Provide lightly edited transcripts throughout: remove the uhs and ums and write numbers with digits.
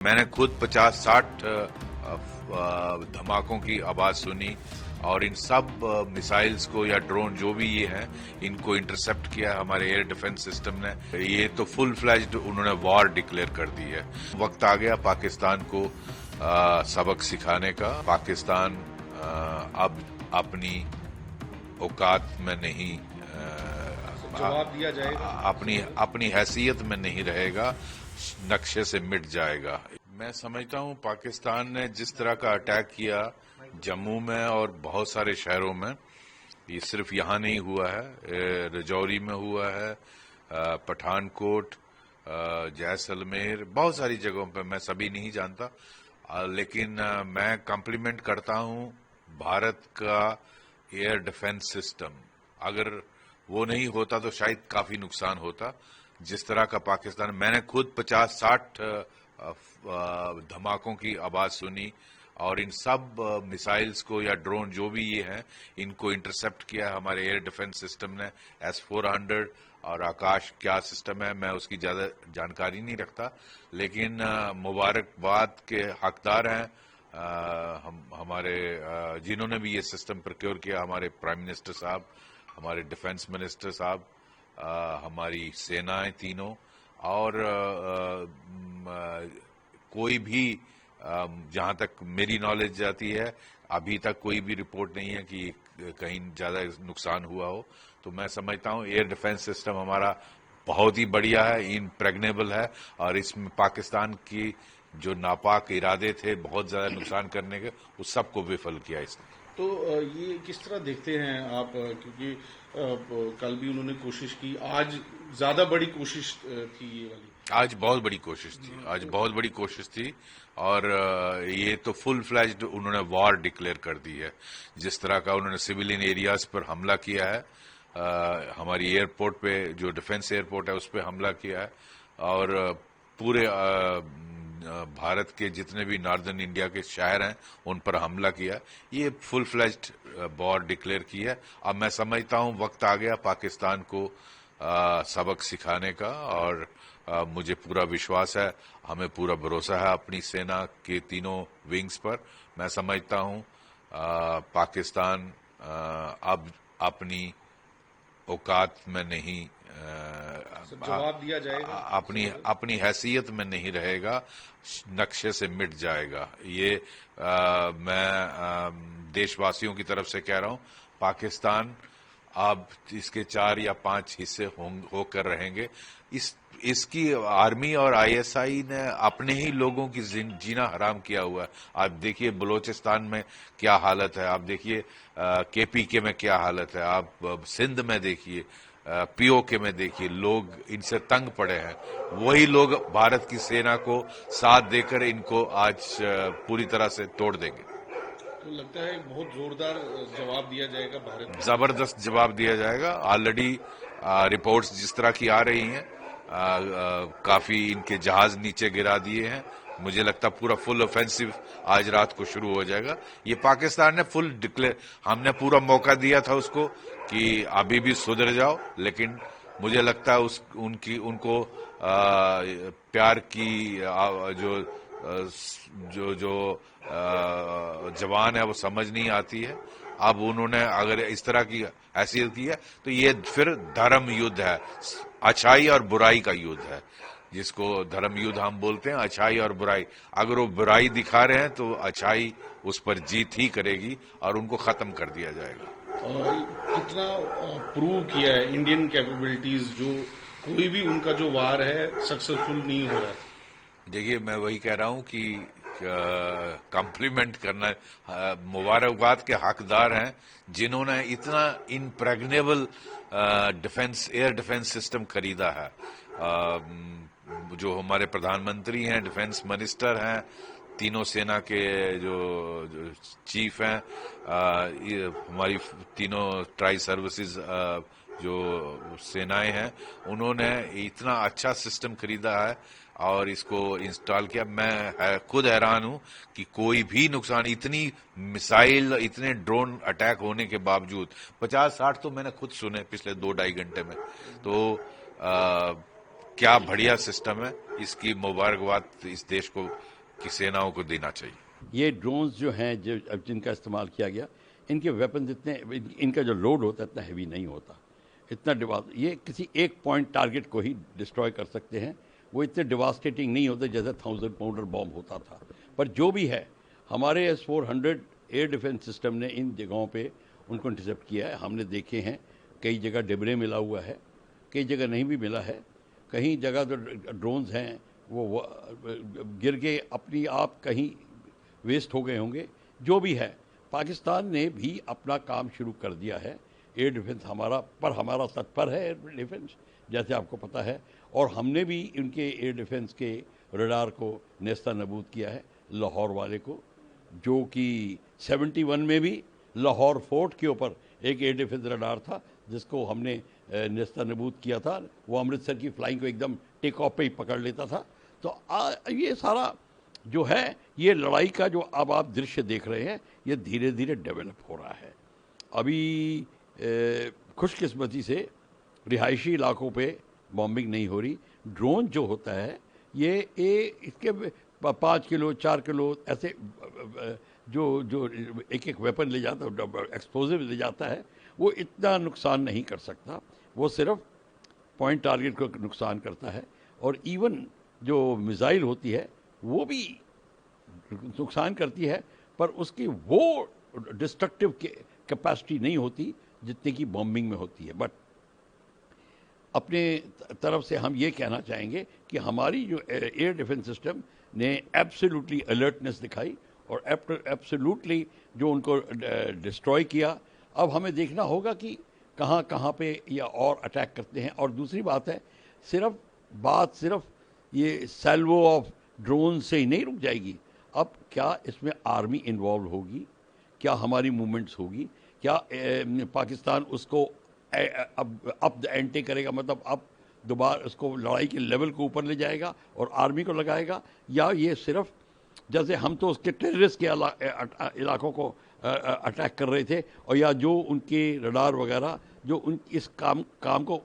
मैंने खुद 50-60 धमाकों की आवाज सुनी और इन सब मिसाइल्स को या ड्रोन जो भी ये हैं इनको इंटरसेप्ट किया हमारे एयर डिफेंस सिस्टम ने। ये तो फुल फ्लैज्ड उन्होंने वॉर डिक्लेयर कर दी है। वक्त आ गया पाकिस्तान को सबक सिखाने का। पाकिस्तान अब अपनी औकात में नहीं, जवाब दिया जाएगा, अपनी हैसियत में नहीं रहेगा, नक्शे से मिट जाएगा। मैं समझता हूं पाकिस्तान ने जिस तरह का अटैक किया जम्मू में और बहुत सारे शहरों में, ये सिर्फ यहां नहीं हुआ है, रजौरी में हुआ है, पठानकोट, जैसलमेर, बहुत सारी जगहों पे, मैं सभी नहीं जानता, लेकिन मैं कॉम्प्लीमेंट करता हूं भारत का एयर डिफेंस सिस्टम। अगर वो नहीं होता तो शायद काफी नुकसान होता। जिस तरह का पाकिस्तान, मैंने खुद 50-60 धमाकों की आवाज सुनी और इन सब मिसाइल्स को या ड्रोन जो भी ये हैं इनको इंटरसेप्ट किया हमारे एयर डिफेंस सिस्टम ने। S-400 और आकाश क्या सिस्टम है मैं उसकी ज्यादा जानकारी नहीं रखता, लेकिन मुबारकबाद के हकदार हैं हमारे जिन्होंने भी ये सिस्टम प्रोक्योर किया, हमारे प्राइम मिनिस्टर साहब, हमारे डिफेंस मिनिस्टर साहब, हमारी सेनाएं तीनों, और कोई भी जहां तक मेरी नॉलेज जाती है अभी तक कोई भी रिपोर्ट नहीं है कि कहीं ज्यादा नुकसान हुआ हो। तो मैं समझता हूं एयर डिफेंस सिस्टम हमारा बहुत ही बढ़िया है, इम्प्रेग्नेबल है, और इसमें पाकिस्तान की जो नापाक इरादे थे बहुत ज्यादा नुकसान करने के, उस सबको विफल किया इसने। तो ये किस तरह देखते हैं आप, क्योंकि कल भी उन्होंने कोशिश की, आज ज्यादा बड़ी कोशिश थी ये वाली? आज बहुत बड़ी कोशिश थी, आज बहुत बड़ी कोशिश थी, और ये तो फुल फ्लैज्ड उन्होंने वॉर डिक्लेयर कर दी है। जिस तरह का उन्होंने सिविलियन एरियाज पर हमला किया है, हमारी एयरपोर्ट पे जो डिफेंस एयरपोर्ट है उस पर हमला किया है, और पूरे भारत के जितने भी नॉर्दर्न इंडिया के शहर हैं उन पर हमला किया। ये फुल फ्लैज्ड वॉर डिक्लेयर की है। अब मैं समझता हूं वक्त आ गया पाकिस्तान को सबक सिखाने का, और मुझे पूरा विश्वास है, हमें पूरा भरोसा है अपनी सेना के तीनों विंग्स पर। मैं समझता हूं पाकिस्तान अब अपनी औकात में नहीं, जवाब दिया जाएगा, अपनी हैसियत में नहीं रहेगा, नक्शे से मिट जाएगा। ये मैं देशवासियों की तरफ से कह रहा हूं, पाकिस्तान अब इसके 4 या 5 हिस्से होकर रहेंगे। इसकी आर्मी और ISI ने अपने ही लोगों की जीना हराम किया हुआ है। आप देखिए बलूचिस्तान में क्या हालत है, आप देखिए KPK में क्या हालत है, आप सिंध में देखिए, POK में देखिए, लोग इनसे तंग पड़े हैं। वही लोग भारत की सेना को साथ देकर इनको आज पूरी तरह से तोड़ देंगे। तो लगता है बहुत जोरदार जवाब दिया जाएगा भारत, जबरदस्त जवाब दिया जाएगा। ऑलरेडी रिपोर्ट्स जिस तरह की आ रही हैं, काफी इनके जहाज नीचे गिरा दिए हैं। मुझे लगता पूरा फुल ऑफेंसिव आज रात को शुरू हो जाएगा। ये पाकिस्तान ने फुल डिक्लेयर, हमने पूरा मौका दिया था उसको कि अभी भी सुधर जाओ, लेकिन मुझे लगता है उनको प्यार की जो जवान है वो समझ नहीं आती है। अब उन्होंने अगर इस तरह की हैसियत की है तो ये फिर धर्म युद्ध है, अच्छाई और बुराई का युद्ध है, जिसको धर्म युद्ध हम बोलते हैं, अच्छाई और बुराई। अगर वो बुराई दिखा रहे हैं तो अच्छाई उस पर जीत ही करेगी और उनको खत्म कर दिया जाएगा। कितना प्रूव किया है इंडियन कैपेबिलिटीज, जो कोई भी उनका जो वार है सक्सेसफुल नहीं हो रहा है? देखिए मैं वही कह रहा हूं कि कॉम्प्लीमेंट करना, मुबारकबाद के हकदार हैं जिन्होंने इतना इम्प्रेग्नेबल एयर डिफेंस सिस्टम खरीदा है। जो हमारे प्रधानमंत्री हैं, डिफेंस मिनिस्टर हैं, तीनों सेना के जो चीफ हैं, हमारी तीनों ट्राई सर्विसेज जो सेनाएं हैं, उन्होंने इतना अच्छा सिस्टम खरीदा है और इसको इंस्टॉल किया। मैं खुद हैरान हूं कि कोई भी नुकसान, इतनी मिसाइल, इतने ड्रोन अटैक होने के बावजूद, 50-60 तो मैंने खुद सुने पिछले 2-2.5 घंटे में। तो क्या बढ़िया सिस्टम है, इसकी मुबारकबाद इस देश को कि सेनाओं को देना चाहिए। ये ड्रोन्स जो हैं जो जिनका इस्तेमाल किया गया, इनके वेपन इतने, इनका जो लोड होता है इतना हैवी नहीं होता, इतना ये किसी एक पॉइंट टारगेट को ही डिस्ट्रॉय कर सकते हैं। वो इतने डिवास्टेटिंग नहीं होते जैसे 1000 पाउंडर बॉम्ब होता था। पर जो भी है, हमारे S-400 एयर डिफेंस सिस्टम ने इन जगहों पे उनको इंटरसेप्ट किया है। हमने देखे हैं कई जगह डिबरे मिला हुआ है, कई जगह नहीं भी मिला है, कहीं जगह तो ड्रोन्स हैं वो गिर के अपनी आप कहीं वेस्ट हो गए होंगे। जो भी है, पाकिस्तान ने भी अपना काम शुरू कर दिया है। एयर डिफेंस हमारा तत्पर है एयर डिफेंस, जैसे आपको पता है, और हमने भी उनके एयर डिफेंस के रडार को नेस्ता नबूद किया है, लाहौर वाले को, जो कि 71 में भी लाहौर फोर्ट के ऊपर एक एयर डिफेंस रडार था जिसको हमने नेस्ता नबूद किया था। वो अमृतसर की फ्लाइंग को एकदम टेक ऑफ पे ही पकड़ लेता था। तो ये सारा जो है, ये लड़ाई का जो अब आप दृश्य देख रहे हैं, ये धीरे धीरे डेवलप हो रहा है। अभी खुशकिस्मती से रिहायशी इलाकों पे बॉम्बिंग नहीं हो रही। ड्रोन जो होता है ये इसके 5 किलो 4 किलो ऐसे जो एक वेपन ले जाता है, एक्सप्लोजिव ले जाता है, वो इतना नुकसान नहीं कर सकता। वो सिर्फ पॉइंट टारगेट को नुकसान करता है। और इवन जो मिसाइल होती है वो भी नुकसान करती है, पर उसकी वो डिस्ट्रक्टिव कैपेसिटी नहीं होती जितने की बॉम्बिंग में होती है। बट अपने तरफ से हम ये कहना चाहेंगे कि हमारी जो एयर डिफेंस सिस्टम ने एब्सोल्युटली अलर्टनेस दिखाई और एब्सोल्युटली जो उनको डिस्ट्रॉय किया। अब हमें देखना होगा कि कहाँ कहाँ पे या और अटैक करते हैं। और दूसरी बात है, सिर्फ ये सैल्वो ऑफ ड्रोन से ही नहीं रुक जाएगी। अब क्या इसमें आर्मी इन्वॉल्व होगी, क्या हमारी मूवमेंट्स होगी, क्या पाकिस्तान उसको अब द एंटे करेगा, मतलब अब दोबारा उसको लड़ाई के लेवल को ऊपर ले जाएगा और आर्मी को लगाएगा, या ये सिर्फ जैसे हम तो उसके टेररिस्ट के इलाकों को अटैक कर रहे थे, और या जो उनके रडार वगैरह जो इस काम को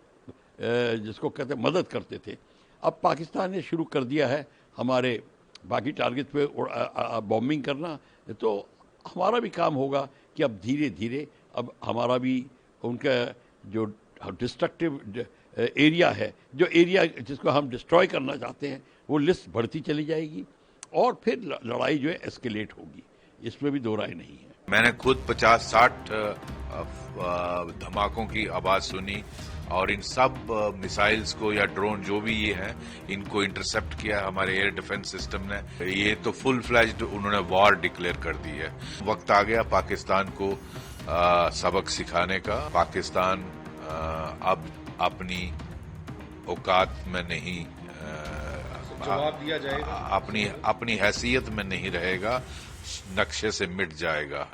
जिसको कहते हैं मदद करते थे। अब पाकिस्तान ने शुरू कर दिया है हमारे बाकी टारगेट पे बॉम्बिंग करना, तो हमारा भी काम होगा कि अब धीरे धीरे अब हमारा भी उनका जो डिस्ट्रक्टिव एरिया है, जो एरिया जिसको हम डिस्ट्रॉय करना चाहते हैं, वो लिस्ट बढ़ती चली जाएगी और फिर लड़ाई जो है एस्केलेट होगी। इसमें भी दो राय नहीं है। मैंने खुद 50-60 धमाकों की आवाज सुनी और इन सब मिसाइल्स को या ड्रोन जो भी ये हैं, इनको इंटरसेप्ट किया हमारे एयर डिफेंस सिस्टम ने। ये तो फुल फ्लैज्ड उन्होंने वॉर डिक्लेयर कर दी है। वक्त आ गया पाकिस्तान को सबक सिखाने का। पाकिस्तान अब अपनी औकात में नहीं, जवाब दिया जाएगा, अपनी हैसियत में नहीं रहेगा, नक्शे से मिट जाएगा।